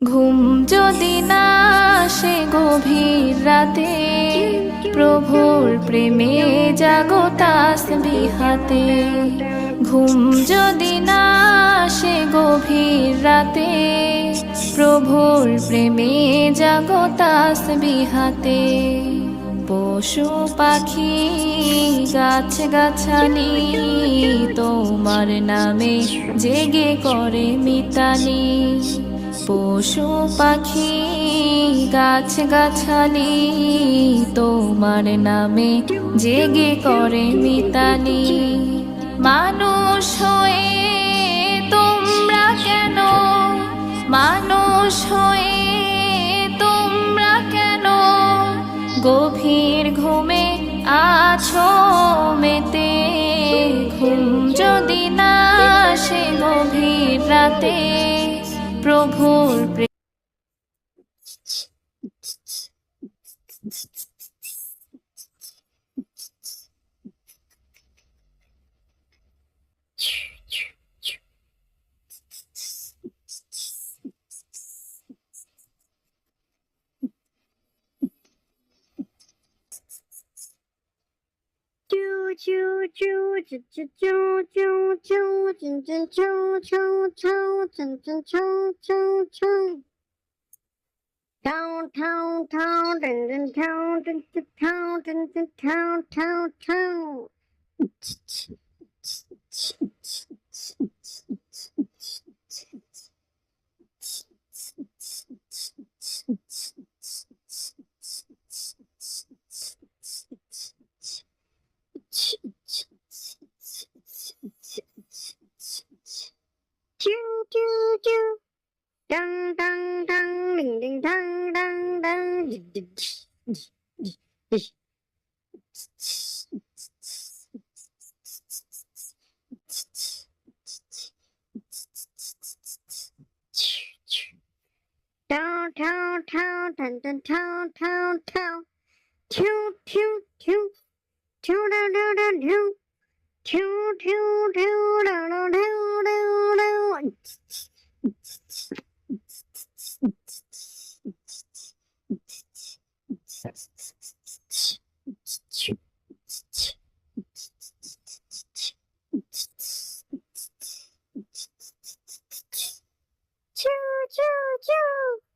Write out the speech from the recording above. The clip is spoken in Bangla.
ঘুম যদি না আসে গভীর রাতে, প্রভুর প্রেমে জাগো তাসবিহ হাতে। ঘুম যদি না আসে গভীর রাতে, প্রভুর প্রেমে জাগো তাসবিহ হাতে। পশু পাখি গাছ গাছালি তোমার নামে জেগে করে মিতালি। পশু পাখি গাছ গাছালি তোমার নামে জেগে করে মিতালি। মানুষ হয়ে তোমরা কেন, মানুষ হয়ে তোমরা কেন গভীর ঘুমে আছো মেতে। ঘুম যদি না আসে গভীর রাতে, প্রভুর প্রেম। Dang dang dang ding ding dang dang dang. Town town town town town town town town. Choo choo choo choo da da da choo choo choo choo da da da da da. Choo choo choo.